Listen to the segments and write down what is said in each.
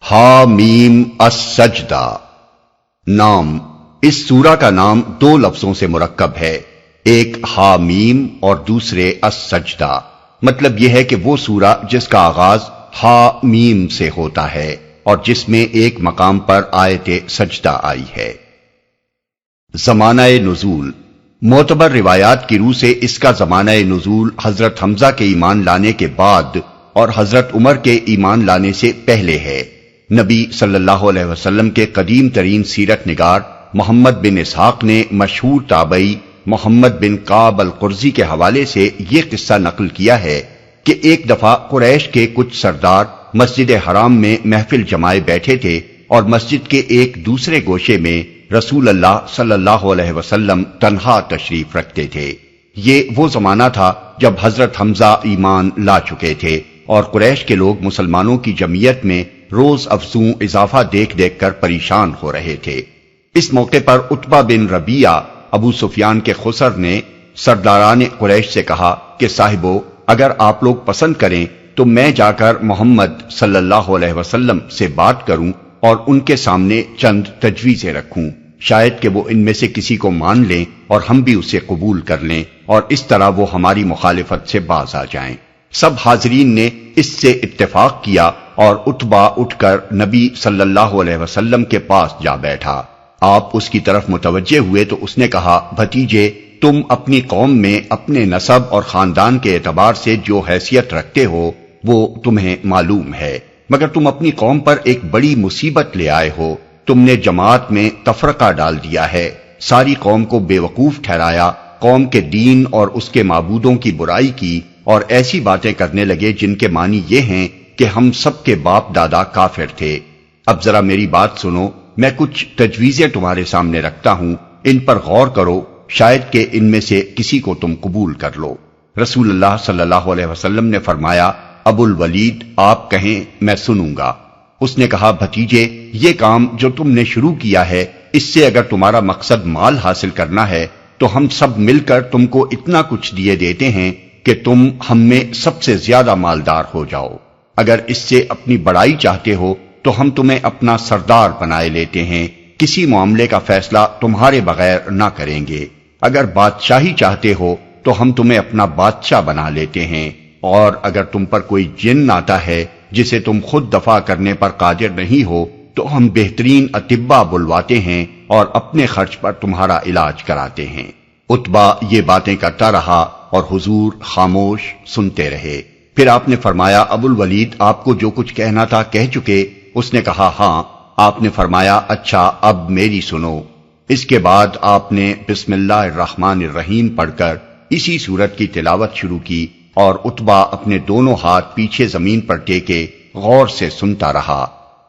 حامیم السجدہ نام۔ اس سورہ کا نام دو لفظوں سے مرکب ہے، ایک حامیم اور دوسرے السجدہ۔ مطلب یہ ہے کہ وہ سورہ جس کا آغاز حامیم سے ہوتا ہے اور جس میں ایک مقام پر آیت سجدہ آئی ہے۔ زمانہ نزول۔ معتبر روایات کی روح سے اس کا زمانہ نزول حضرت حمزہ کے ایمان لانے کے بعد اور حضرت عمر کے ایمان لانے سے پہلے ہے۔ نبی صلی اللہ علیہ وسلم کے قدیم ترین سیرت نگار محمد بن اسحاق نے مشہور تابعی محمد بن کعب القرظی کے حوالے سے یہ قصہ نقل کیا ہے کہ ایک دفعہ قریش کے کچھ سردار مسجد حرام میں محفل جمائے بیٹھے تھے اور مسجد کے ایک دوسرے گوشے میں رسول اللہ صلی اللہ علیہ وسلم تنہا تشریف رکھتے تھے۔ یہ وہ زمانہ تھا جب حضرت حمزہ ایمان لا چکے تھے اور قریش کے لوگ مسلمانوں کی جمعیت میں روز افزوں اضافہ دیکھ دیکھ کر پریشان ہو رہے تھے۔ اس موقع پر عتبہ بن ربیعہ ابو سفیان کے خسر نے سرداران قریش سے کہا کہ صاحبو، اگر آپ لوگ پسند کریں تو میں جا کر محمد صلی اللہ علیہ وسلم سے بات کروں اور ان کے سامنے چند تجویزیں رکھوں، شاید کہ وہ ان میں سے کسی کو مان لیں اور ہم بھی اسے قبول کر لیں اور اس طرح وہ ہماری مخالفت سے باز آ جائیں۔ سب حاضرین نے اس سے اتفاق کیا اور عتبہ اٹھ کر نبی صلی اللہ علیہ وسلم کے پاس جا بیٹھا۔ آپ اس کی طرف متوجہ ہوئے تو اس نے کہا، بھتیجے، تم اپنی قوم میں اپنے نسب اور خاندان کے اعتبار سے جو حیثیت رکھتے ہو وہ تمہیں معلوم ہے، مگر تم اپنی قوم پر ایک بڑی مصیبت لے آئے ہو۔ تم نے جماعت میں تفرقہ ڈال دیا ہے، ساری قوم کو بے وقوف ٹھہرایا، قوم کے دین اور اس کے معبودوں کی برائی کی اور ایسی باتیں کرنے لگے جن کے معنی یہ ہیں کہ ہم سب کے باپ دادا کافر تھے۔ اب ذرا میری بات سنو، میں کچھ تجویزیں تمہارے سامنے رکھتا ہوں، ان پر غور کرو، شاید کہ ان میں سے کسی کو تم قبول کر لو۔ رسول اللہ صلی اللہ علیہ وسلم نے فرمایا، ابو الولید، آپ کہیں، میں سنوں گا۔ اس نے کہا، بھتیجے، یہ کام جو تم نے شروع کیا ہے، اس سے اگر تمہارا مقصد مال حاصل کرنا ہے تو ہم سب مل کر تم کو اتنا کچھ دیے دیتے ہیں کہ تم ہم میں سب سے زیادہ مالدار ہو جاؤ۔ اگر اس سے اپنی بڑائی چاہتے ہو تو ہم تمہیں اپنا سردار بنائے لیتے ہیں، کسی معاملے کا فیصلہ تمہارے بغیر نہ کریں گے۔ اگر بادشاہی چاہتے ہو تو ہم تمہیں اپنا بادشاہ بنا لیتے ہیں، اور اگر تم پر کوئی جن آتا ہے جسے تم خود دفع کرنے پر قادر نہیں ہو تو ہم بہترین اطباء بلواتے ہیں اور اپنے خرچ پر تمہارا علاج کراتے ہیں۔ عتبہ یہ باتیں کرتا رہا اور حضور خاموش سنتے رہے۔ پھر آپ نے فرمایا، ابو الولید، آپ کو جو کچھ کہنا تھا کہہ چکے؟ اس نے کہا، ہاں۔ آپ نے فرمایا، اچھا، اب میری سنو۔ اس کے بعد آپ نے بسم اللہ الرحمن الرحیم پڑھ کر اسی سورت کی تلاوت شروع کی اور عتبہ اپنے دونوں ہاتھ پیچھے زمین پر ٹیکے غور سے سنتا رہا۔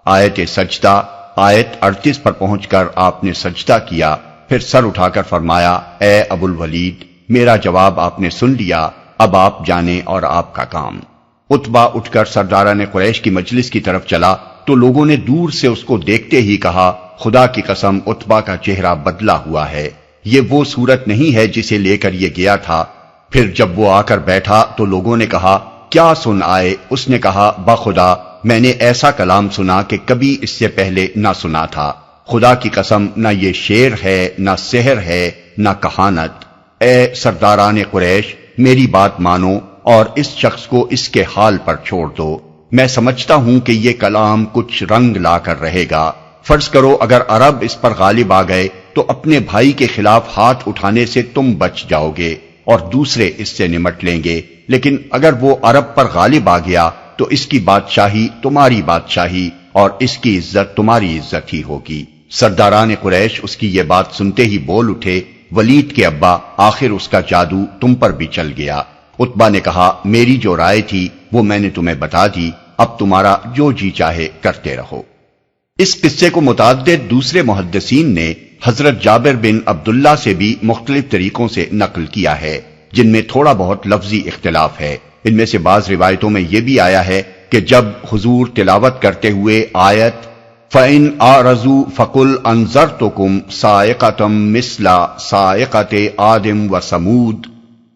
آیت سجدہ آیت 38 پر پہنچ کر آپ نے سجدہ کیا، پھر سر اٹھا کر فرمایا، اے ابو الولید، میرا جواب آپ نے سن لیا، اب آپ جانیں اور آپ کا کام۔ عتبہ اٹھ کر سرداران قریش کی مجلس کی طرف چلا تو لوگوں نے دور سے اس کو دیکھتے ہی کہا، خدا کی قسم، عتبہ کا چہرہ بدلا ہوا ہے، یہ وہ صورت نہیں ہے جسے لے کر یہ گیا تھا۔ پھر جب وہ آ کر بیٹھا تو لوگوں نے کہا، کیا سن آئے؟ اس نے کہا، بخدا، میں نے ایسا کلام سنا کہ کبھی اس سے پہلے نہ سنا تھا۔ خدا کی قسم، نہ یہ شعر ہے، نہ سحر ہے، نہ کہانت۔ اے سرداران قریش، میری بات مانو اور اس شخص کو اس کے حال پر چھوڑ دو۔ میں سمجھتا ہوں کہ یہ کلام کچھ رنگ لا کر رہے گا۔ فرض کرو اگر عرب اس پر غالب آ گئے تو اپنے بھائی کے خلاف ہاتھ اٹھانے سے تم بچ جاؤ گے اور دوسرے اس سے نمٹ لیں گے، لیکن اگر وہ عرب پر غالب آ گیا تو اس کی بادشاہی تمہاری بادشاہی اور اس کی عزت تمہاری عزت ہی ہوگی۔ سرداران قریش اس کی یہ بات سنتے ہی بول اٹھے، ولید کے ابا، آخر اس کا جادو تم پر بھی چل گیا۔ عتبہ نے کہا، میری جو رائے تھی وہ میں نے تمہیں بتا دی، اب تمہارا جو جی چاہے کرتے رہو۔ اس قصے کو متعدد دوسرے محدثین نے حضرت جابر بن عبداللہ سے بھی مختلف طریقوں سے نقل کیا ہے، جن میں تھوڑا بہت لفظی اختلاف ہے۔ ان میں سے بعض روایتوں میں یہ بھی آیا ہے کہ جب حضور تلاوت کرتے ہوئے آیت فَإِنْ أَعْرَضُوا فَقُلْ أَنذَرْتُكُمْ صَاعِقَةً مِثْلَ صَاعِقَةِ عَادٍ وَثَمُودَ،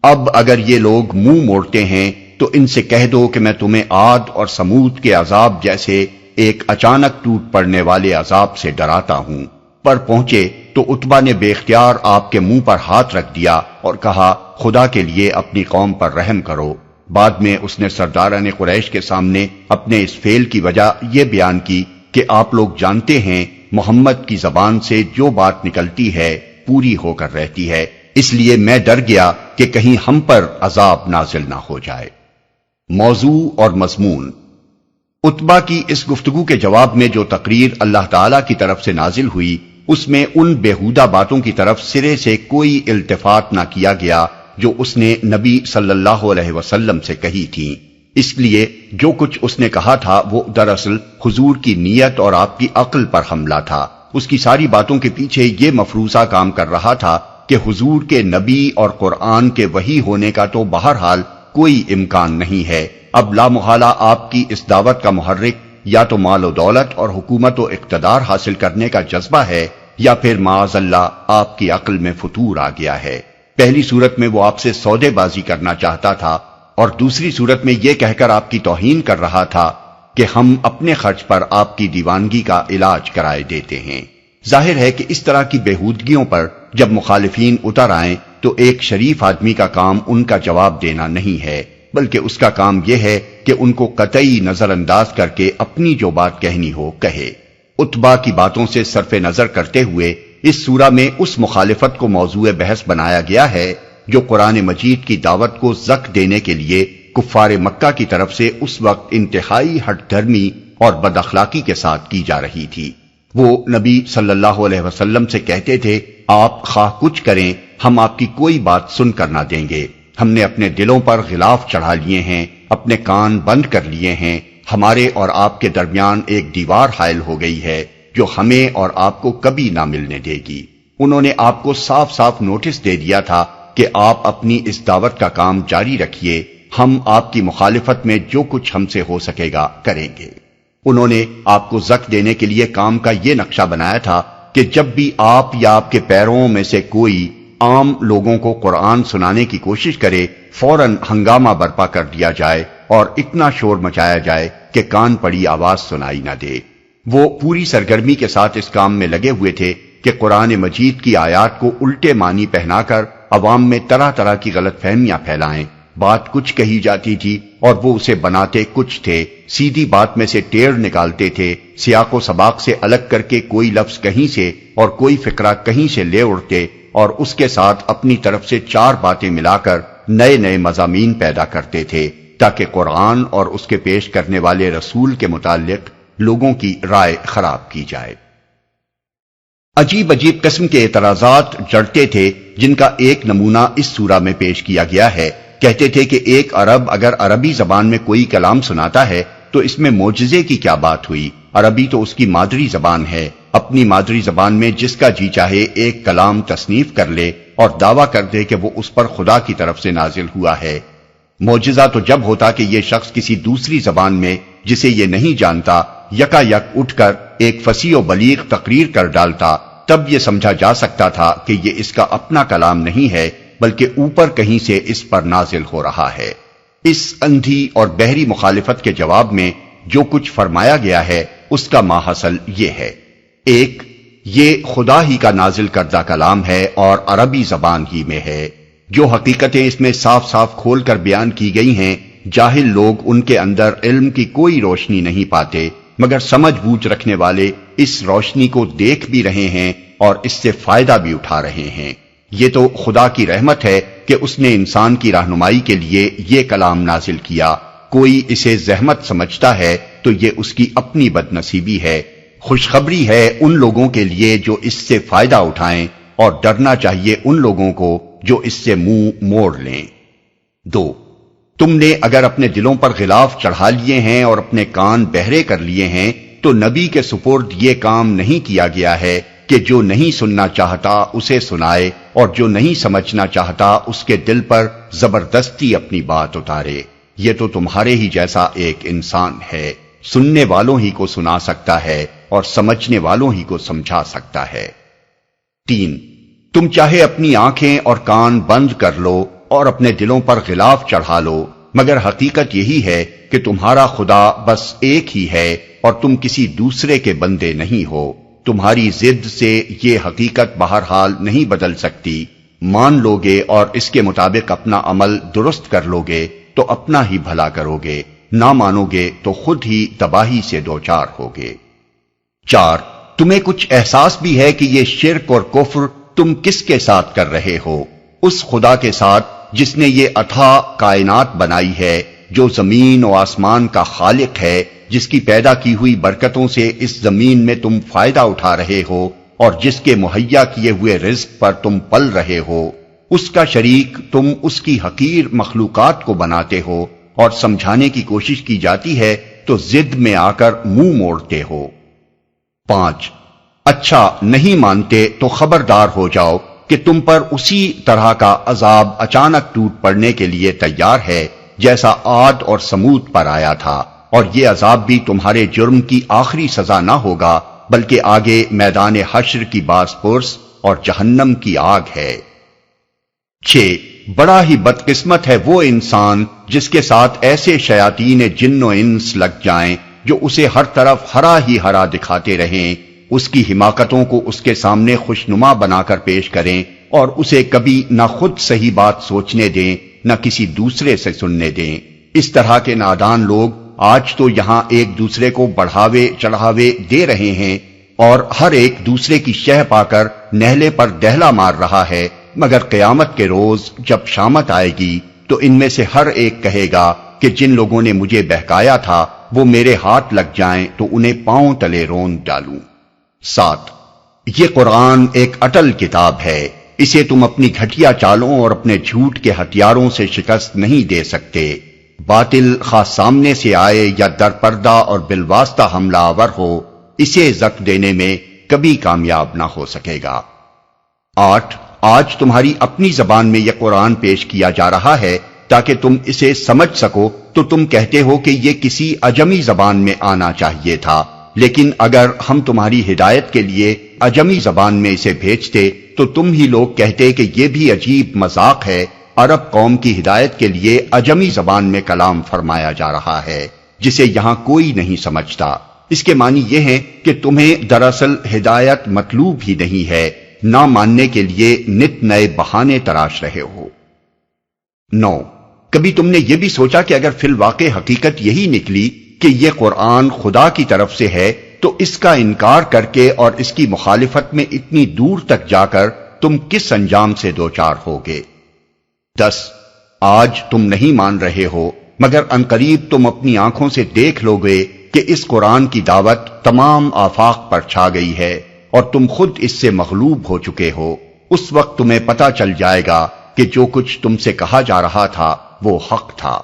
اب اگر یہ لوگ منہ موڑتے ہیں تو ان سے کہہ دو کہ میں تمہیں عاد اور سمود کے عذاب جیسے ایک اچانک ٹوٹ پڑنے والے عذاب سے ڈراتا ہوں۔ پر پہنچے تو عتبہ نے بے اختیار آپ کے منہ پر ہاتھ رکھ دیا اور کہا خدا کے لیے اپنی قوم پر رحم کرو۔ بعد میں اس نے سرداران قریش کے سامنے اپنے اس فعل کی وجہ یہ بیان کی کہ آپ لوگ جانتے ہیں محمد کی زبان سے جو بات نکلتی ہے پوری ہو کر رہتی ہے، اس لیے میں ڈر گیا کہ کہیں ہم پر عذاب نازل نہ ہو جائے۔ موضوع اور مضمون۔ عتبہ کی اس گفتگو کے جواب میں جو تقریر اللہ تعالی کی طرف سے نازل ہوئی، اس میں ان بیہودہ باتوں کی طرف سرے سے کوئی التفات نہ کیا گیا جو اس نے نبی صلی اللہ علیہ وسلم سے کہی تھی۔ اس لیے جو کچھ اس نے کہا تھا وہ دراصل حضور کی نیت اور آپ کی عقل پر حملہ تھا۔ اس کی ساری باتوں کے پیچھے یہ مفروضہ کام کر رہا تھا کہ حضور کے نبی اور قرآن کے وحی ہونے کا تو بہرحال کوئی امکان نہیں ہے۔ اب لا محالہ آپ کی اس دعوت کا محرک یا تو مال و دولت اور حکومت و اقتدار حاصل کرنے کا جذبہ ہے، یا پھر معاذ اللہ آپ کی عقل میں فتور آ گیا ہے۔ پہلی صورت میں وہ آپ سے سودے بازی کرنا چاہتا تھا، اور دوسری صورت میں یہ کہہ کر آپ کی توہین کر رہا تھا کہ ہم اپنے خرچ پر آپ کی دیوانگی کا علاج کرائے دیتے ہیں۔ ظاہر ہے کہ اس طرح کی بےہودگیوں پر جب مخالفین اتر آئیں تو ایک شریف آدمی کا کام ان کا جواب دینا نہیں ہے، بلکہ اس کا کام یہ ہے کہ ان کو قطعی نظر انداز کر کے اپنی جو بات کہنی ہو کہے۔ عتبہ کی باتوں سے صرف نظر کرتے ہوئے اس سورہ میں اس مخالفت کو موضوع بحث بنایا گیا ہے جو قرآن مجید کی دعوت کو زک دینے کے لیے کفار مکہ کی طرف سے اس وقت انتہائی ہٹ دھرمی اور بد اخلاقی کے ساتھ کی جا رہی تھی۔ وہ نبی صلی اللہ علیہ وسلم سے کہتے تھے آپ خواہ کچھ کریں ہم آپ کی کوئی بات سن کر نہ دیں گے، ہم نے اپنے دلوں پر غلاف چڑھا لیے ہیں، اپنے کان بند کر لیے ہیں، ہمارے اور آپ کے درمیان ایک دیوار حائل ہو گئی ہے جو ہمیں اور آپ کو کبھی نہ ملنے دے گی۔ انہوں نے آپ کو صاف صاف نوٹس دے دیا تھا کہ آپ اپنی اس دعوت کا کام جاری رکھیے، ہم آپ کی مخالفت میں جو کچھ ہم سے ہو سکے گا کریں گے۔ انہوں نے آپ کو زک دینے کے لیے کام کا یہ نقشہ بنایا تھا کہ جب بھی آپ یا آپ کے پیروں میں سے کوئی عام لوگوں کو قرآن سنانے کی کوشش کرے فوراً ہنگامہ برپا کر دیا جائے اور اتنا شور مچایا جائے کہ کان پڑی آواز سنائی نہ دے۔ وہ پوری سرگرمی کے ساتھ اس کام میں لگے ہوئے تھے کہ قرآن مجید کی آیات کو الٹے معنی پہنا کر عوام میں طرح طرح کی غلط فہمیاں پھیلائیں۔ بات کچھ کہی جاتی تھی اور وہ اسے بناتے کچھ تھے، سیدھی بات میں سے ٹیڑھ نکالتے تھے، سیاق و سباق سے الگ کر کے کوئی لفظ کہیں سے اور کوئی فقرہ کہیں سے لے اڑتے اور اس کے ساتھ اپنی طرف سے چار باتیں ملا کر نئے نئے مضامین پیدا کرتے تھے تاکہ قرآن اور اس کے پیش کرنے والے رسول کے متعلق لوگوں کی رائے خراب کی جائے۔ عجیب عجیب قسم کے اعتراضات جڑتے تھے جن کا ایک نمونہ اس سورہ میں پیش کیا گیا ہے۔ کہتے تھے کہ ایک عرب اگر عربی زبان میں کوئی کلام سناتا ہے تو اس میں معجزے کی کیا بات ہوئی؟ عربی تو اس کی مادری زبان ہے، اپنی مادری زبان میں جس کا جی چاہے ایک کلام تصنیف کر لے اور دعویٰ کر دے کہ وہ اس پر خدا کی طرف سے نازل ہوا ہے۔ معجزہ تو جب ہوتا کہ یہ شخص کسی دوسری زبان میں جسے یہ نہیں جانتا یکا یک اٹھ کر ایک فصیح و بلیغ تقریر کر ڈالتا، تب یہ سمجھا جا سکتا تھا کہ یہ اس کا اپنا کلام نہیں ہے بلکہ اوپر کہیں سے اس پر نازل ہو رہا ہے۔ اس اندھی اور بحری مخالفت کے جواب میں جو کچھ فرمایا گیا ہے اس کا ماحصل یہ ہے: ایک، یہ خدا ہی کا نازل کردہ کلام ہے اور عربی زبان ہی میں ہے۔ جو حقیقتیں اس میں صاف صاف کھول کر بیان کی گئی ہیں، جاہل لوگ ان کے اندر علم کی کوئی روشنی نہیں پاتے، مگر سمجھ بوجھ رکھنے والے اس روشنی کو دیکھ بھی رہے ہیں اور اس سے فائدہ بھی اٹھا رہے ہیں۔ یہ تو خدا کی رحمت ہے کہ اس نے انسان کی رہنمائی کے لیے یہ کلام نازل کیا۔ کوئی اسے زحمت سمجھتا ہے تو یہ اس کی اپنی بد نصیبی ہے۔ خوشخبری ہے ان لوگوں کے لیے جو اس سے فائدہ اٹھائیں، اور ڈرنا چاہیے ان لوگوں کو جو اس سے منہ موڑ لیں۔ دو، تم نے اگر اپنے دلوں پر غلاف چڑھا لیے ہیں اور اپنے کان بہرے کر لیے ہیں تو نبی کے سپرد یہ کام نہیں کیا گیا ہے کہ جو نہیں سننا چاہتا اسے سنائے اور جو نہیں سمجھنا چاہتا اس کے دل پر زبردستی اپنی بات اتارے۔ یہ تو تمہارے ہی جیسا ایک انسان ہے، سننے والوں ہی کو سنا سکتا ہے اور سمجھنے والوں ہی کو سمجھا سکتا ہے۔ تین، تم چاہے اپنی آنکھیں اور کان بند کر لو اور اپنے دلوں پر غلاف چڑھا لو، مگر حقیقت یہی ہے کہ تمہارا خدا بس ایک ہی ہے اور تم کسی دوسرے کے بندے نہیں ہو۔ تمہاری ضد سے یہ حقیقت بہرحال نہیں بدل سکتی۔ مان لوگے اور اس کے مطابق اپنا عمل درست کر لوگے تو اپنا ہی بھلا کرو گے، نہ مانو گے تو خود ہی تباہی سے دوچار ہوگے۔ 4، تمہیں کچھ احساس بھی ہے کہ یہ شرک اور کفر تم کس کے ساتھ کر رہے ہو؟ اس خدا کے ساتھ جس نے یہ اتھاہ کائنات بنائی ہے، جو زمین و آسمان کا خالق ہے، جس کی پیدا کی ہوئی برکتوں سے اس زمین میں تم فائدہ اٹھا رہے ہو اور جس کے مہیا کیے ہوئے رزق پر تم پل رہے ہو۔ اس کا شریک تم اس کی حقیر مخلوقات کو بناتے ہو اور سمجھانے کی کوشش کی جاتی ہے تو ضد میں آ کر منہ موڑتے ہو۔ 5، اچھا نہیں مانتے تو خبردار ہو جاؤ کہ تم پر اسی طرح کا عذاب اچانک ٹوٹ پڑنے کے لیے تیار ہے جیسا عاد اور سمود پر آیا تھا، اور یہ عذاب بھی تمہارے جرم کی آخری سزا نہ ہوگا بلکہ آگے میدان حشر کی باز پرس اور جہنم کی آگ ہے۔ 6، بڑا ہی بدقسمت ہے وہ انسان جس کے ساتھ ایسے شیاطین جن و انس لگ جائیں جو اسے ہر طرف ہرا ہی ہرا دکھاتے رہیں، اس کی حماقتوں کو اس کے سامنے خوشنما بنا کر پیش کریں اور اسے کبھی نہ خود صحیح بات سوچنے دیں نہ کسی دوسرے سے سننے دیں۔ اس طرح کے نادان لوگ آج تو یہاں ایک دوسرے کو بڑھاوے چڑھاوے دے رہے ہیں اور ہر ایک دوسرے کی شہ پا کر نہلے پر دہلا مار رہا ہے، مگر قیامت کے روز جب شامت آئے گی تو ان میں سے ہر ایک کہے گا کہ جن لوگوں نے مجھے بہکایا تھا وہ میرے ہاتھ لگ جائیں تو انہیں پاؤں تلے رون ڈالوں۔ 7، یہ قرآن ایک اٹل کتاب ہے، اسے تم اپنی گھٹیا چالوں اور اپنے جھوٹ کے ہتھیاروں سے شکست نہیں دے سکتے۔ باطل خواہ سامنے سے آئے یا در پردہ اور بالواسطہ حملہ آور ہو، اسے زک دینے میں کبھی کامیاب نہ ہو سکے گا۔ 8، آج تمہاری اپنی زبان میں یہ قرآن پیش کیا جا رہا ہے تاکہ تم اسے سمجھ سکو، تو تم کہتے ہو کہ یہ کسی عجمی زبان میں آنا چاہیے تھا، لیکن اگر ہم تمہاری ہدایت کے لیے عجمی زبان میں اسے بھیجتے تو تم ہی لوگ کہتے کہ یہ بھی عجیب مذاق ہے، عرب قوم کی ہدایت کے لیے عجمی زبان میں کلام فرمایا جا رہا ہے جسے یہاں کوئی نہیں سمجھتا۔ اس کے معنی یہ ہے کہ تمہیں دراصل ہدایت مطلوب ہی نہیں ہے، نہ ماننے کے لیے نت نئے بہانے تراش رہے ہو۔ 9، کبھی تم نے یہ بھی سوچا کہ اگر فی الواقع حقیقت یہی نکلی کہ یہ قرآن خدا کی طرف سے ہے تو اس کا انکار کر کے اور اس کی مخالفت میں اتنی دور تک جا کر تم کس انجام سے دوچار ہوگے؟ 10، آج تم نہیں مان رہے ہو مگر عنقریب تم اپنی آنکھوں سے دیکھ لو گے کہ اس قرآن کی دعوت تمام آفاق پر چھا گئی ہے اور تم خود اس سے مغلوب ہو چکے ہو۔ اس وقت تمہیں پتہ چل جائے گا کہ جو کچھ تم سے کہا جا رہا تھا وہ حق تھا۔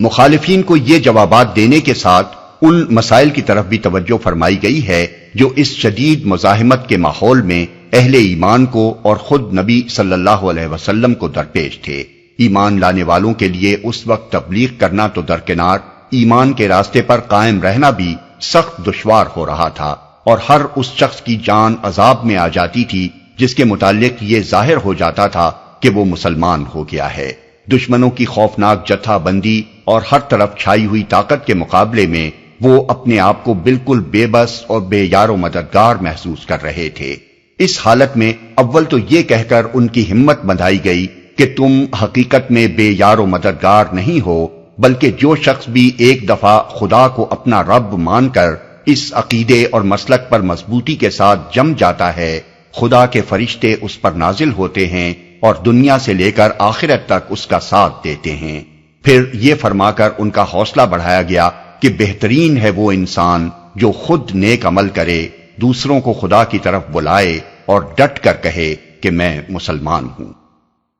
مخالفین کو یہ جوابات دینے کے ساتھ ان مسائل کی طرف بھی توجہ فرمائی گئی ہے جو اس شدید مزاحمت کے ماحول میں اہل ایمان کو اور خود نبی صلی اللہ علیہ وسلم کو درپیش تھے۔ ایمان لانے والوں کے لیے اس وقت تبلیغ کرنا تو درکنار، ایمان کے راستے پر قائم رہنا بھی سخت دشوار ہو رہا تھا، اور ہر اس شخص کی جان عذاب میں آ جاتی تھی جس کے متعلق یہ ظاہر ہو جاتا تھا کہ وہ مسلمان ہو گیا ہے۔ دشمنوں کی خوفناک جتھا بندی اور ہر طرف چھائی ہوئی طاقت کے مقابلے میں وہ اپنے آپ کو بالکل بے بس اور بے یار و مددگار محسوس کر رہے تھے۔ اس حالت میں اول تو یہ کہہ کر ان کی ہمت بندھائی گئی کہ تم حقیقت میں بے یار و مددگار نہیں ہو، بلکہ جو شخص بھی ایک دفعہ خدا کو اپنا رب مان کر اس عقیدے اور مسلک پر مضبوطی کے ساتھ جم جاتا ہے، خدا کے فرشتے اس پر نازل ہوتے ہیں اور دنیا سے لے کر آخرت تک اس کا ساتھ دیتے ہیں۔ پھر یہ فرما کر ان کا حوصلہ بڑھایا گیا کہ بہترین ہے وہ انسان جو خود نیک عمل کرے، دوسروں کو خدا کی طرف بلائے اور ڈٹ کر کہے کہ میں مسلمان ہوں۔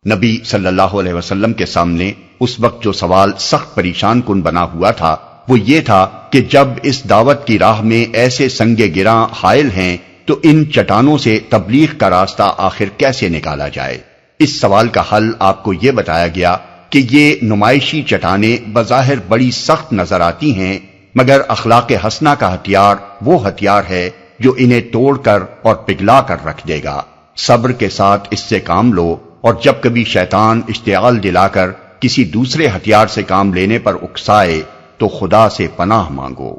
نبی صلی اللہ علیہ وسلم کے سامنے اس وقت جو سوال سخت پریشان کن بنا ہوا تھا وہ یہ تھا کہ جب اس دعوت کی راہ میں ایسے سنگ گراں حائل ہیں تو ان چٹانوں سے تبلیغ کا راستہ آخر کیسے نکالا جائے؟ اس سوال کا حل آپ کو یہ بتایا گیا کہ یہ نمائشی چٹانیں بظاہر بڑی سخت نظر آتی ہیں، مگر اخلاق حسنہ کا ہتھیار وہ ہتھیار ہے جو انہیں توڑ کر اور پگھلا کر رکھ دے گا۔ صبر کے ساتھ اس سے کام لو، اور جب کبھی شیطان اشتعال دلا کر کسی دوسرے ہتھیار سے کام لینے پر اکسائے تو خدا سے پناہ مانگو۔